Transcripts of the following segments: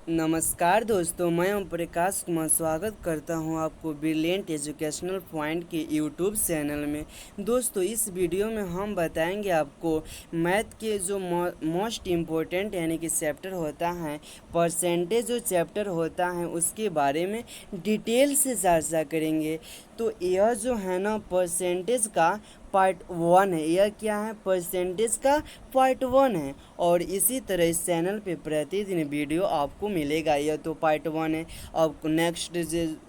नमस्कार दोस्तों, मैं ओम प्रकाश कुमार स्वागत करता हूं आपको ब्रिलियंट एजुकेशनल पॉइंट के यूट्यूब चैनल में। दोस्तों, इस वीडियो में हम बताएंगे आपको मैथ के जो मोस्ट इम्पोर्टेंट यानी कि चैप्टर होता है, परसेंटेज जो चैप्टर होता है उसके बारे में डिटेल से चर्चा करेंगे। तो यह जो है ना परसेंटेज का पार्ट 1 है। यह क्या है? परसेंटेज का पार्ट 1 है। और इसी तरह इस चैनल पे प्रतिदिन वीडियो आपको मिलेगा। यह तो पार्ट 1 है। अब नेक्स्ट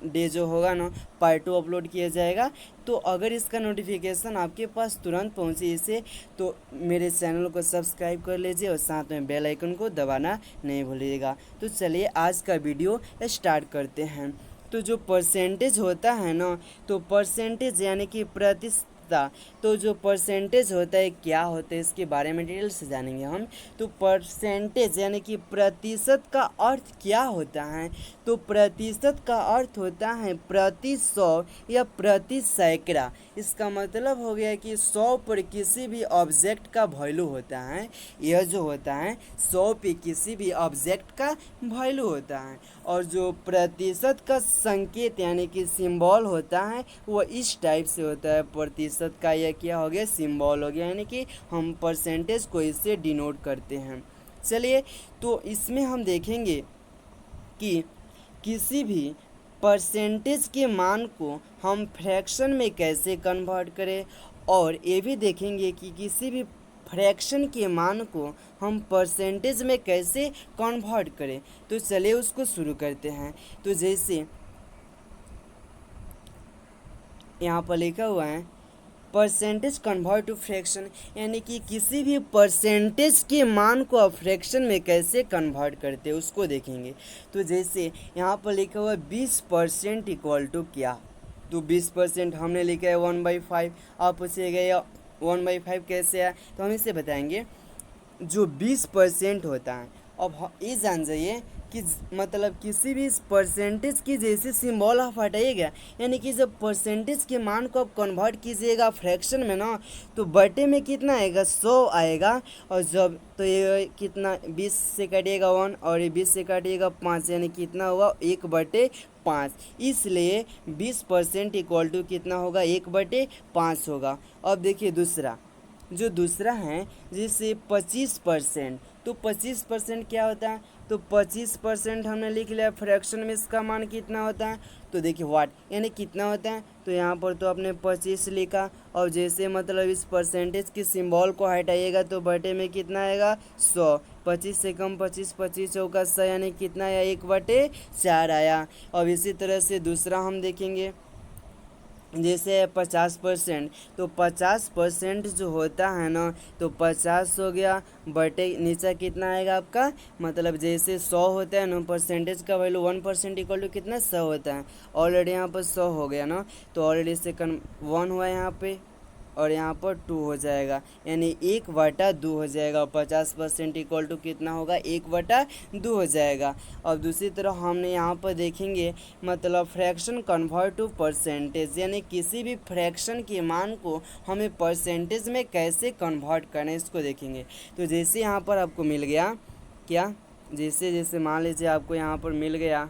डे जो होगा ना, पार्ट 2 अपलोड किया जाएगा। तो अगर इसका नोटिफिकेशन आपके पास तुरंत पहुंचे इसे, तो मेरे चैनल को सब्सक्राइब कर लीजिए और साथ में बेल आइकन को दबाना नहीं भूलिएगा। तो चलिए आज का वीडियो स्टार्ट करते हैं। तो जो परसेंटेज होता है ना, तो परसेंटेज यानी कि प्रतिशत। तो जो परसेंटेज होता है क्या होता है इसके बारे में डिटेल से जानेंगे हम। तो परसेंटेज यानी कि प्रतिशत का अर्थ क्या होता है? तो प्रतिशत का अर्थ होता है प्रति 100 या प्रति सैकड़ा। इसका मतलब हो गया कि 100 पर किसी भी ऑब्जेक्ट का वैल्यू होता है। यह जो होता है 100 पे किसी भी ऑब्जेक्ट का वैल्यू होता है। और जो प्रतिशत का संकेत यानी कि सिंबल होता है वो इस टाइप से होता है। प्रतिशत का यह क्या हो गया? सिंबल हो गया, यानी कि हम परसेंटेज को इससे डिनोट करते हैं। चलिए, तो इसमें हम देखेंगे कि किसी भी परसेंटेज के मान को हम फ्रैक्शन में कैसे कन्वर्ट करें, और ये भी देखेंगे कि किसी भी फ्रैक्शन के मान को हम परसेंटेज में कैसे कन्वर्ट करें। तो चलिए उसको शुरू करते हैं। तो जैसे यहाँ पर लिखा हुआ है परसेंटेज कन्वर्ट टू फ्रैक्शन, यानी कि किसी भी परसेंटेज के मान को आप फ्रैक्शन में कैसे कन्वर्ट करते हैं उसको देखेंगे। तो जैसे यहाँ पर लिखा हुआ है 20% इक्वल टू क्या? तो 20% हमने लिखा है 1/5। आप पूछिएगा या 1/5 कैसे है, तो हम इसे बताएंगे। जो 20% होता है, अब ये जान जाइए कि मतलब किसी भी परसेंटेज की जैसे सिंबल आप हटाइएगा, यानी कि जब परसेंटेज के मान को आप कन्वर्ट कीजिएगा फ्रैक्शन में ना, तो बटे में कितना आएगा? 100 आएगा। और जब तो ये कितना 20 से काटिएगा 1 और ये 20 से काटिएगा 5, यानी कितना हुआ? 1/5। इसलिए 20% इक्वल टू कितना होगा? 1/5 होगा। अब देखिए दूसरा, जो दूसरा है जैसे 25%। तो 25% क्या होता है? तो 25% हमने लिख लिया फ्रैक्शन में, इसका मान कितना होता है? तो देखिए वाट यानी कितना होता है। तो यहाँ पर तो आपने 25 लिखा, और जैसे मतलब इस परसेंटेज के सिंबल को हटाइएगा तो बटे में कितना आएगा? 100। 25 से कम 25, 25 चौका 100, यानी कितना आया? 1/4 आया। अब इसी तरह से दूसरा हम देखेंगे, जैसे 50%। तो 50% जो होता है ना, तो 50 हो गया बटे नीचे कितना आएगा आपका? मतलब जैसे 100 होता है ना, परसेंटेज का वैल्यू 1% इक्वल टू कितना? 100 होता है। ऑलरेडी यहाँ पर 100 हो गया ना, तो ऑलरेडी सेकंड 1 हुआ यहाँ पे, और यहाँ पर 2 हो जाएगा, यानी 1/2 हो जाएगा। 50% इक्वल टू कितना होगा? 1/2 हो जाएगा। अब दूसरी तरफ हमने यहाँ पर देखेंगे मतलब फ्रैक्शन कन्वर्ट टू परसेंटेज, यानी किसी भी फ्रैक्शन के मान को हमें परसेंटेज में कैसे कन्वर्ट करना है इसको देखेंगे। तो जैसे यहाँ पर आपको मिल गया क्या? जैसे जैसे मान लीजिए आपको यहाँ पर मिल गया,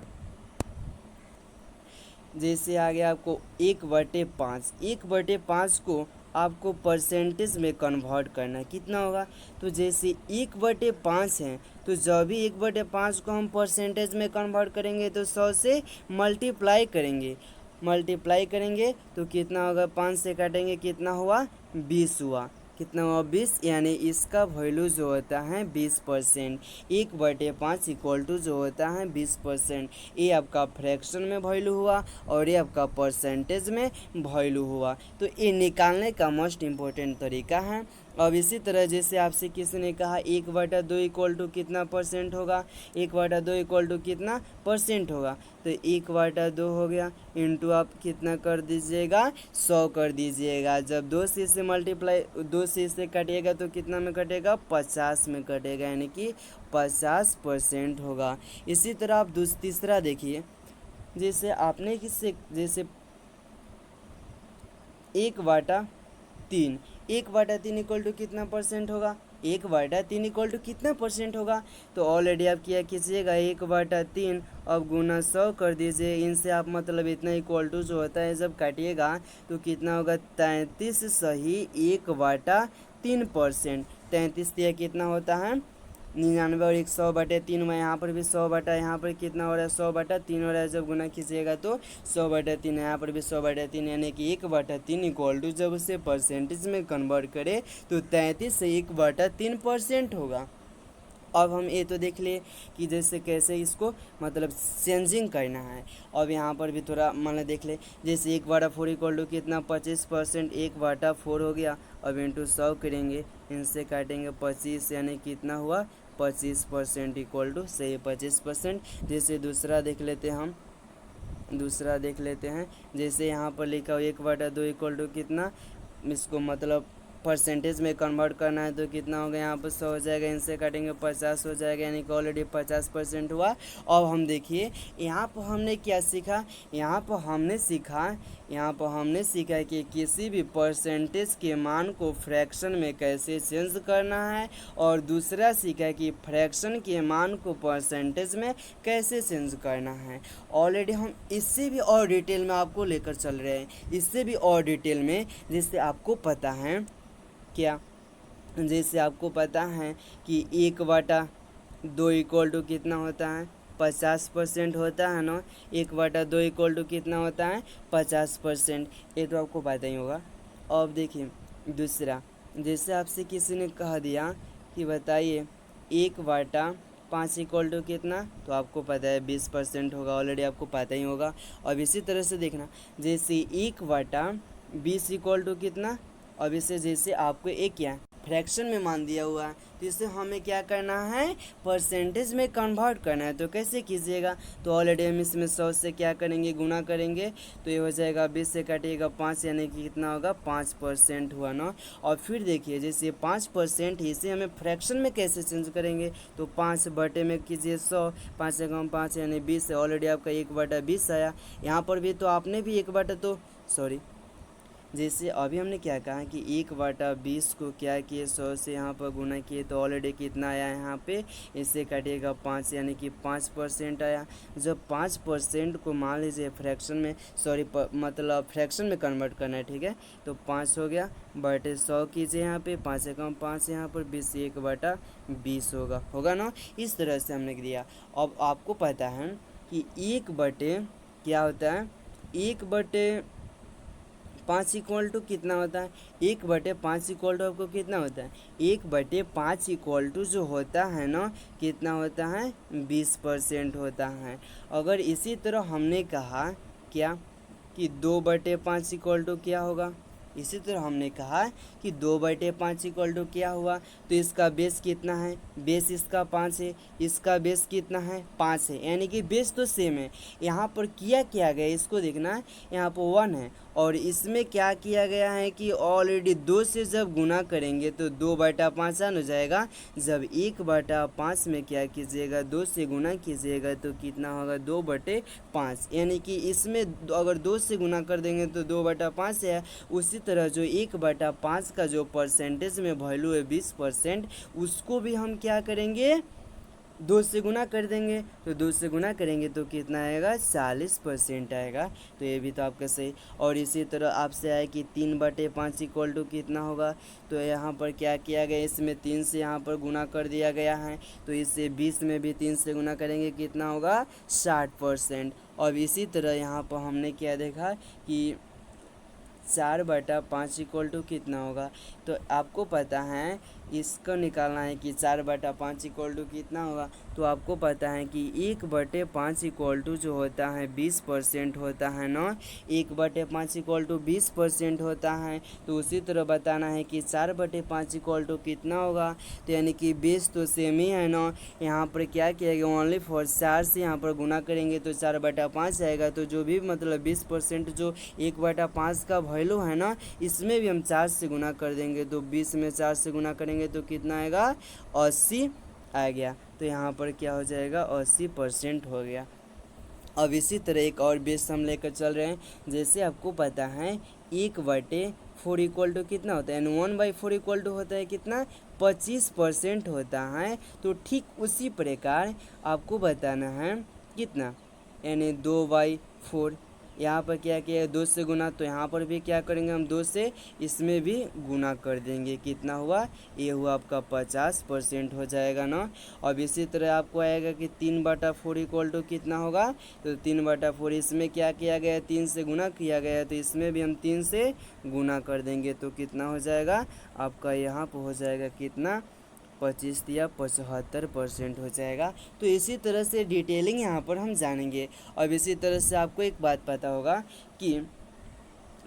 जैसे आ गया आपको 1/5। 1/5 को आपको परसेंटेज में कन्वर्ट करना है, कितना होगा? तो जैसे 1/5 है, तो जब भी 1/5 को हम परसेंटेज में कन्वर्ट करेंगे तो 100 से मल्टीप्लाई करेंगे। मल्टीप्लाई करेंगे तो कितना होगा? 5 से काटेंगे कितना हुआ? 20 हुआ। कितना हुआ? 20, यानी इसका वैल्यू जो होता है 20%। 1/5 इक्वल टू जो होता है 20%। ये आपका फ्रैक्शन में वैल्यू हुआ और ये आपका परसेंटेज में वैल्यू हुआ। तो ये निकालने का मोस्ट इम्पोर्टेंट तरीका है। अब इसी तरह जैसे आपसे किसी ने कहा 1/2 इक्वल टू कितना परसेंट होगा? 1/2 इक्वल टू कितना परसेंट होगा? तो 1/2 हो गया, इंटू आप कितना कर दीजिएगा? 100 कर दीजिएगा। जब 2 से इसे मल्टीप्लाई 2 से इसे कटिएगा तो कितना में कटेगा? 50 में कटेगा, यानी कि 50% होगा। इसी तरह आप तीसरा देखिए, जैसे आपने किससे जैसे 1/3। 1/3 इक्वल टू कितना परसेंट होगा? 1/3 इक्वल टू कितना परसेंट होगा। तो ऑलरेडी आप क्या कीजिएगा 1/3 अब गुना 100 कर दीजिए, इनसे आप मतलब इतना इक्वल टू जो होता है जब काटिएगा तो कितना होगा 33 सही 1/3%। 33 दिया कितना होता है 99 और 100/3 में यहाँ पर भी 100 यहाँ पर कितना हो रहा है 100/3 हो रहा है। जब गुना कीजिएगा तो 100/3 यहाँ पर भी 100/3 यानी कि 1/3 इक्वल टू जब उसे परसेंटेज में कन्वर्ट करें तो 33 से 1/3% होगा। अब हम ये तो देख लिए कि जैसे कैसे इसको मतलब चेंजिंग करना है। अब यहाँ पर भी थोड़ा मान लो देख ले, जैसे 1/4 इक्वल टू कितना 25%, 1/4 हो गया। अब इंटू 100 करेंगे, इनसे काटेंगे 25 यानी कितना हुआ 25% इक्वल टू सही 25%। जैसे दूसरा देख लेते हैं हम, दूसरा देख लेते हैं। जैसे यहाँ पर लिखा हो 1/2 इक्वल टू कितना, इसको मतलब परसेंटेज में कन्वर्ट करना है तो कितना होगा यहाँ पर 100 हो जाएगा, इनसे काटेंगे 50 हो जाएगा यानी कि ऑलरेडी 50% हुआ। अब हम देखिए यहाँ पर हमने क्या सीखा, यहाँ पर हमने सीखा कि किसी भी परसेंटेज के मान को फ्रैक्शन में कैसे चेंज करना है, और दूसरा सीखा कि फ्रैक्शन के मान को परसेंटेज में कैसे चेंज करना है। ऑलरेडी हम इससे भी और डिटेल में आपको लेकर चल रहे हैं, इससे भी और डिटेल में। जैसे आपको पता है क्या, जैसे आपको पता है कि 1/2 इक्वल टू कितना होता है 50% होता है ना। 1/2 इक्वल टू कितना होता है 50%, ये तो आपको पता ही होगा। अब देखिए दूसरा, जैसे आपसे किसी ने कह दिया कि बताइए 1/5 इक्वल टू कितना, तो आपको पता है 20% होगा, ऑलरेडी आपको पता ही होगा। अब इसी तरह से देखना, जैसे 1/20 इक्वल टू कितना, अब इसे जैसे आपको एक क्या फ्रैक्शन में मान दिया हुआ है तो इसे हमें क्या करना है परसेंटेज में कन्वर्ट करना है। तो कैसे कीजिएगा, तो ऑलरेडी हम इसमें 100 से क्या करेंगे गुना करेंगे, तो ये हो जाएगा 20 से काटिएगा 5 यानी कि कितना होगा 5% हुआ ना। और फिर देखिए जैसे 5% इसे हमें फ्रैक्शन में कैसे चेंज करेंगे, तो 5 में कीजिए 100, 5 से कम 5 यानी 20 है, ऑलरेडी आपका 1/20 आया। यहाँ पर भी तो आपने भी जैसे अभी हमने क्या कहा कि 1/20 को क्या किए 100 से यहाँ पर गुना किए तो ऑलरेडी कितना आया यहाँ पे, इससे काटिएगा 5 यानी कि 5% आया। जब 5% को मान लीजिए फ्रैक्शन में मतलब फ्रैक्शन में कन्वर्ट करना है, ठीक है, तो 5 हो गया बटे 100 कीजिए यहाँ पे, 5 से कम 5 यहाँ पर 20 1/20 होगा ना। इस तरह से हमने दिया। अब आपको पता है कि 1/5 क्या होता है, 1/5 इक्वल टू कितना होता है, 1/5 इक्वल टू आपको कितना होता है 1/5 इक्वल टू जो होता है ना कितना होता है 20% होता है। अगर इसी तरह हमने कहा क्या कि 2/5 इक्वल टू क्या होगा, इसी तरह हमने कहा कि 2/5 इक्वल टू क्या हुआ, तो इसका बेस कितना है, बेस इसका 5 है, इसका बेस कितना है 5 है, यानी कि बेस तो सेम है। यहाँ पर किया गया इसको देखना, यहाँ पर 1 है और इसमें क्या किया गया है कि ऑलरेडी 2 से जब गुना करेंगे तो 2/5 हो जाएगा। जब 1/5 में क्या कीजिएगा 2 से गुना कीजिएगा तो कितना होगा 2/5, यानी कि इसमें अगर 2 से गुना कर देंगे तो 2/5 है। उसी तरह जो 1/5 का जो परसेंटेज में वैल्यू है 20%, उसको भी हम क्या करेंगे 2 से गुना कर देंगे, तो 2 से गुना करेंगे तो कितना आएगा 40% आएगा। तो ये भी तो आपका सही। और इसी तरह आपसे आया कि 3/5 इक्वल टू कितना होगा, तो यहाँ पर क्या किया गया इसमें 3 से यहाँ पर गुना कर दिया गया है, तो इससे 20 में भी 3 से गुना करेंगे कितना होगा 60%। और इसी तरह यहाँ पर हमने क्या देखा कि 4/5 इक्वल टू कितना होगा, तो आपको पता है इसको निकालना है कि 4/5 इक्वल टू कितना होगा, तो आपको पता है कि 1/5 इक्वल टू जो होता है 20% होता है ना, 1/5 इक्वल टू 20% होता है। तो उसी तरह बताना है कि 4/5 इक्वल टू कितना होगा, तो यानी कि बेस तो सेम ही है ना। यहाँ पर क्या किया गया ओनली फॉर 4 से यहाँ पर गुना करेंगे तो 4/5 आएगा। तो जो भी मतलब 20% जो 1/5 का वैल्यू है ना, इसमें भी हम 4 से गुना कर देंगे, तो 20 में 4 से गुना करेंगे तो कितना आएगा 80 आ गया। तो यहाँ पर क्या हो जाएगा 80% हो गया। अब इसी तरह एक और बेस हम लेकर चल रहे हैं। जैसे आपको पता है एक बटे फोर इक्वल टू कितना होता है, यानी 1/4 इक्वल टू होता है कितना, 25% होता है। तो ठीक उसी प्रकार आपको बताना है कितना, यानी 2/4। यहाँ पर क्या किया है, 2 से गुना, तो यहाँ पर भी क्या करेंगे हम, 2 से इसमें भी गुना कर देंगे। कितना हुआ, ये हुआ आपका 50% हो जाएगा ना। अब इसी तरह आपको आएगा कि 3/4 इक्वल टू कितना होगा, तो 3/4 इसमें क्या किया गया है, 3 से गुना किया गया है, तो इसमें भी हम 3 से गुना कर देंगे। तो कितना हो जाएगा आपका, यहाँ पर हो जाएगा कितना, 25 या 75% हो जाएगा। तो इसी तरह से डिटेलिंग यहाँ पर हम जानेंगे। अब इसी तरह से आपको एक बात पता होगा कि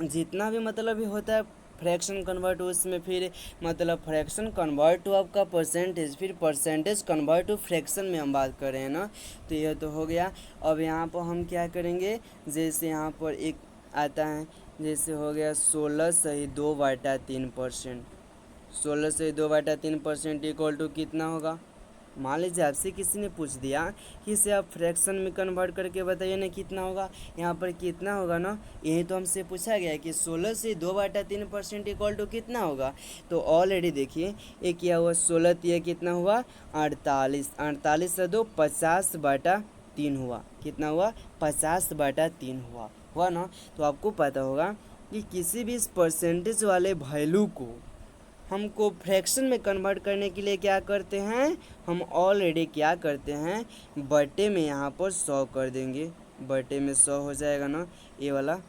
जितना भी मतलब होता है फ्रैक्शन कन्वर्ट, उसमें फिर मतलब फ्रैक्शन कन्वर्ट टू आपका परसेंटेज, फिर परसेंटेज कन्वर्ट टू फ्रैक्शन में हम बात कर रहे हैं ना। तो यह तो हो गया। अब यहाँ पर हम क्या करेंगे, जैसे यहाँ पर एक आता है, जैसे हो गया 16/2/3%। 16/2/3% इक्वल टू कितना होगा। मान लीजिए आपसे किसी ने पूछ दिया कि इसे आप फ्रैक्शन में कन्वर्ट करके बताइए ना कितना होगा, यहाँ पर कितना होगा ना, यही तो हमसे पूछा गया है कि 16/2/3% इक्वल टू कितना होगा। तो ऑलरेडी देखिए ये क्या हुआ, 16 कितना हुआ, 48, 48 × 2 50/3 हुआ। कितना हुआ, 50/3 हुआ ना। तो आपको पता होगा कि किसी भी इस परसेंटेज वाले वैल्यू को हमको फ्रैक्शन में कन्वर्ट करने के लिए क्या करते हैं, हम ऑलरेडी क्या करते हैं, बटे में यहाँ पर 100 कर देंगे। बटे में 100 हो जाएगा ना ये वाला।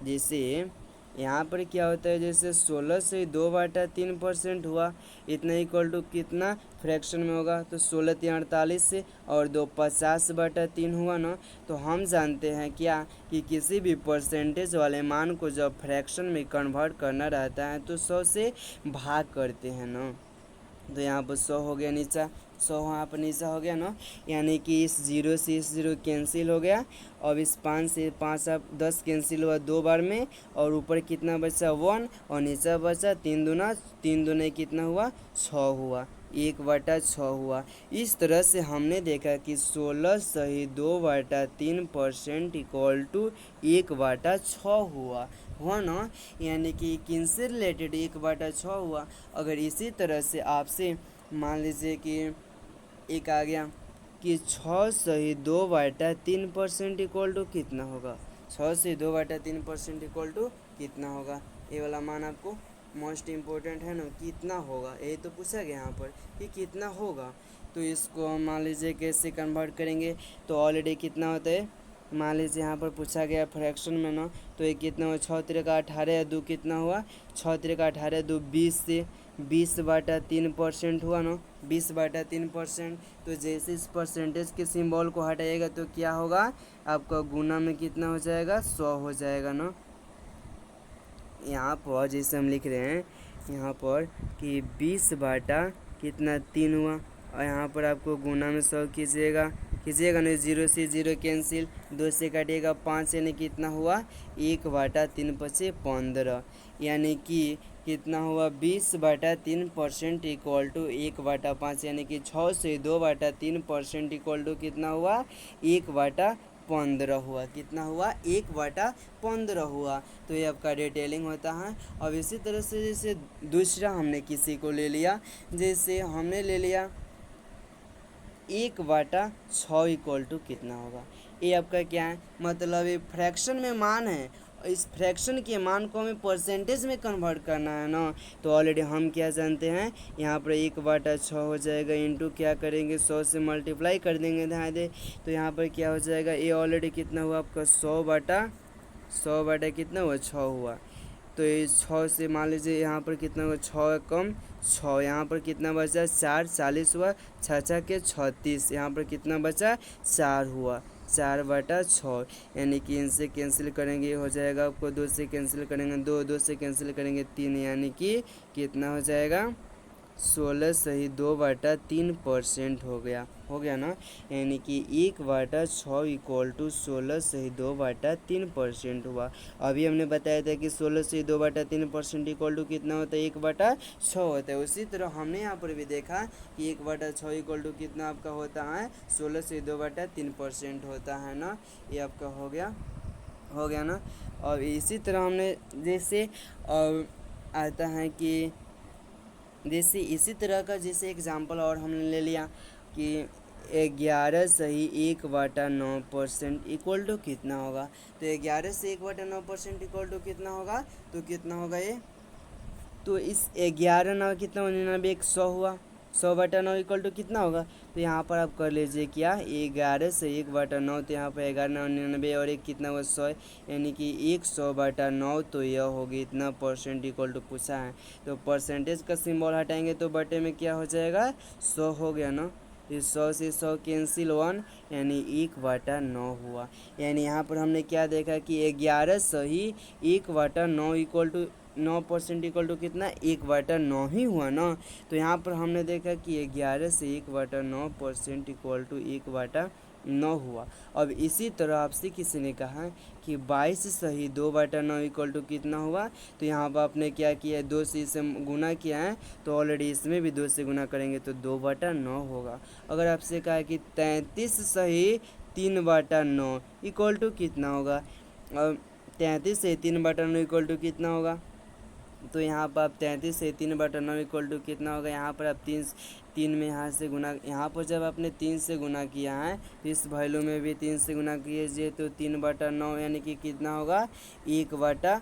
जैसे यहाँ पर क्या होता है, जैसे 16/2/3% हुआ, इतना इक्वल टू कितना फ्रैक्शन में होगा, तो 16 48 से और 2 50/3 हुआ ना। तो हम जानते हैं क्या कि किसी भी परसेंटेज वाले मान को जब फ्रैक्शन में कन्वर्ट करना रहता है तो 100 से भाग करते हैं ना। तो यहाँ पर 100 हो गया नीचा, 100 यहाँ पर नीचा हो गया ना, यानी कि इस 0 से इस 0 कैंसिल हो गया। अब इस 5 से 5 अब 10 कैंसिल हुआ 2 बार में, और ऊपर कितना बचा 1, और नीचा बचा 3 दूना, 3 दूने कितना हुआ 6 हुआ, 1/6 हुआ। इस तरह से हमने देखा कि 16/2/3% इक्वल टू 1/6 हुआ ना, यानी कि किनसे रिलेटेड 1/6 हुआ। अगर इसी तरह से आपसे मान लीजिए कि एक आ गया कि 6/2/3% इक्वल टू कितना होगा, 6/2/3% इक्वल टू कितना होगा, ये वाला मान आपको मोस्ट इम्पोर्टेंट है ना, कितना होगा, यही तो पूछा गया यहाँ पर कि कितना होगा। तो इसको हम मान लीजिए कैसे कन्वर्ट करेंगे, तो ऑलरेडी कितना होता है, मान लीजिए यहाँ पर पूछा गया फ्रैक्शन में ना, तो ये कितना हुआ, 6 × 18 2 कितना हुआ, 6 × 18 2 20 से 20/3% हुआ ना, 20/3%। तो जैसे इस परसेंटेज के सिंबल को हटाइएगा तो क्या होगा आपका, गुना में कितना हो जाएगा, 100 हो जाएगा ना। यहाँ पर जैसे हम लिख रहे हैं यहाँ पर कि 20/3 हुआ, और यहाँ पर आपको गुना में 100 कीजिएगा ना, 0 से 0 कैंसिल, 2 से काटिएगा 5, यानी कितना हुआ 1/3 × 15, यानी कि कितना हुआ 20/3% इक्वल टू 1/5, यानी कि 6/2/3% इक्वल टू कितना हुआ 1/15 हुआ। कितना हुआ 1/15 हुआ। तो ये आपका डिटेलिंग होता है। अब इसी तरह से जैसे दूसरा हमने किसी को ले लिया, जैसे हमने ले लिया 1/6 इक्वल टू कितना होगा, ये आपका क्या है, मतलब ये फ्रैक्शन में मान है, इस फ्रैक्शन के मान को हमें परसेंटेज में कन्वर्ट करना है ना। तो ऑलरेडी हम क्या जानते हैं, यहाँ पर 1/6 हो जाएगा, इंटू क्या करेंगे 100 से मल्टीप्लाई कर देंगे, ध्यान दे। तो यहाँ पर क्या हो जाएगा, ये ऑलरेडी कितना हुआ आपका 100/100 कितना हुआ 6 हुआ। तो ये 6 से मान लीजिए यहाँ पर कितना हुआ 6 कम 6, यहाँ पर कितना बचा 4, 40 हुआ, 6 के 36, यहाँ पर कितना बचा 4 हुआ, 4/6, यानी कि इनसे कैंसिल करेंगे ये हो जाएगा आपको 2 से कैंसिल करेंगे 2, 2 से कैंसिल करेंगे 3, यानी कि कितना हो जाएगा 16/2/3% हो गया ना, यानी कि 1/6 इक्वल टू 16/2/3% हुआ। अभी हमने बताया था कि 16/2/3% इक्वल टू कितना होता है 1/6 होता है। उसी तरह हमने यहाँ पर भी देखा कि 1/6 इक्वल टू कितना आपका होता है 16/2/3% होता है ना। ये आपका हो गया। हो गया ना। और इसी तरह हमने जैसे और आता है कि जैसे इसी तरह का जैसे एग्जांपल और हमने ले लिया कि 11 सही 1/9% इक्वल टू कितना होगा। तो 11 से 1/9% इक्वल टू कितना होगा, तो कितना होगा ये, तो इस 11 9 कितना 99 100 हुआ। 100/9 इक्वल टू कितना होगा, तो यहाँ पर आप कर लीजिए क्या 11 से 1/9, तो यहाँ पर 11 99 और एक कितना हुआ 100, यानी कि 100/9, तो यह होगी इतना परसेंट इक्वल टू पूछा है। तो परसेंटेज का सिंबल हटाएंगे तो बटे में क्या हो जाएगा 100 हो गया ना। इस 100 से 100 कैंसिल 1, यानी 1/9 हुआ। यानी यहाँ पर हमने क्या देखा कि 11 सही 1/9 इक्वल टू 9% इक्वल टू कितना 1/9 ही हुआ ना। तो यहाँ पर हमने देखा कि 11 से 1/9% इक्वल टू 1/9 हुआ। अब इसी तरह आपसे किसी ने कहा कि 22 सही 2/9 इक्वल टू कितना हुआ, तो यहाँ पर आपने क्या किया है 2 से इसे गुना किया है, तो ऑलरेडी इसमें भी 2 से गुना करेंगे तो 2/9 होगा। अगर आपसे कहा है कि 33 सही 3/9 इक्वल टू कितना होगा, अब 33 से 3/9 इक्वल टू कितना होगा, तो यहाँ पर आप 33 से 3/9 इक्वल टू कितना होगा, यहाँ पर आप 3 में यहाँ से गुना, यहाँ पर जब आपने 3 से गुना किया है तो इस वैल्यू में भी 3 से गुना कीजिए, तो 3/9 यानी कि कितना होगा 1/3,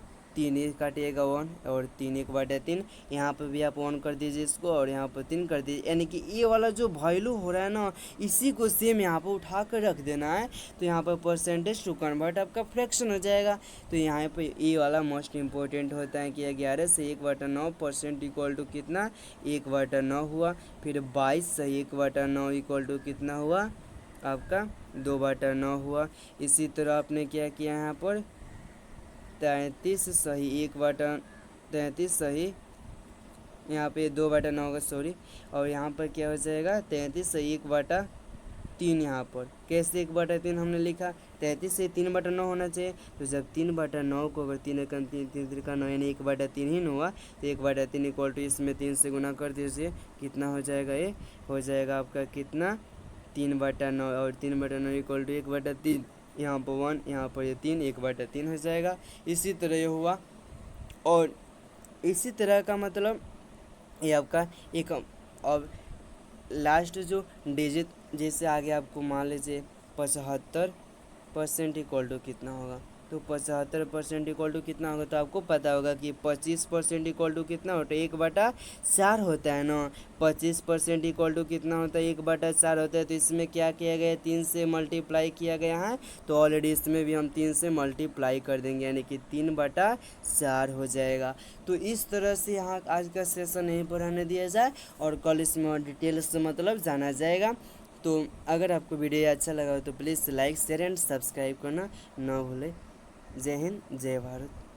ये काटिएगा 1 और 3 1/3, यहाँ पर भी आप 1 कर दीजिए इसको और यहाँ पर 3 कर दीजिए, यानी कि ये वाला जो वैल्यू हो रहा है ना इसी को सेम यहाँ पर उठा कर रख देना है। तो यहाँ पर परसेंटेज टू कन्वर्ट आपका फ्रैक्शन हो जाएगा। तो यहाँ पर ये वाला मोस्ट इम्पोर्टेंट होता है कि 11 से 1/9% इक्वल टू कितना 1/9 हुआ। फिर 22 से 1/9 इक्वल टू कितना हुआ आपका 2/9 हुआ। इसी तरह आपने क्या किया यहाँ पर 33 सही 33 सही यहाँ पे 2/9 होगा सॉरी, और यहाँ पर क्या हो जाएगा 33 से 1/3, यहाँ पर कैसे 1/3 हमने लिखा 33 से 3/9 होना चाहिए। तो जब 3/9 को अगर 3 एकम 3 का 9 यानी 1/3 ही हुआ, तो 1/3 इक्वल टू इसमें 3 से गुना कर दीजिए, कितना हो जाएगा, ये हो जाएगा आपका कितना 3/9, और 3/9 इक्वल टू 1/3, यहाँ पर 1, यहाँ पर ये 3, 1/3 हो जाएगा। इसी तरह ये हुआ। और इसी तरह का मतलब ये आपका एक, अब लास्ट जो डिजिट जैसे आगे आपको मान लीजिए 75% इक्वल टू कितना होगा, तो 75% इक्वल टू कितना होगा, तो आपको पता होगा कि 25% इक्वल टू कितना होता है 1/4 होता है ना। 25% इक्वल टू कितना होता है 1/4 होता है। तो इसमें क्या किया गया है 3 से मल्टीप्लाई किया गया है, तो ऑलरेडी इसमें भी हम 3 से मल्टीप्लाई कर देंगे, यानी कि 3/4 हो जाएगा। तो इस तरह से यहाँ आज का सेशन यहीं पर रहने दिया जाए और कल इसमें और डिटेल से मतलब जाना जाएगा। तो अगर आपको वीडियो अच्छा लगा हो तो please like share and subscribe करना ना भूलें। जय हिंद जय भारत।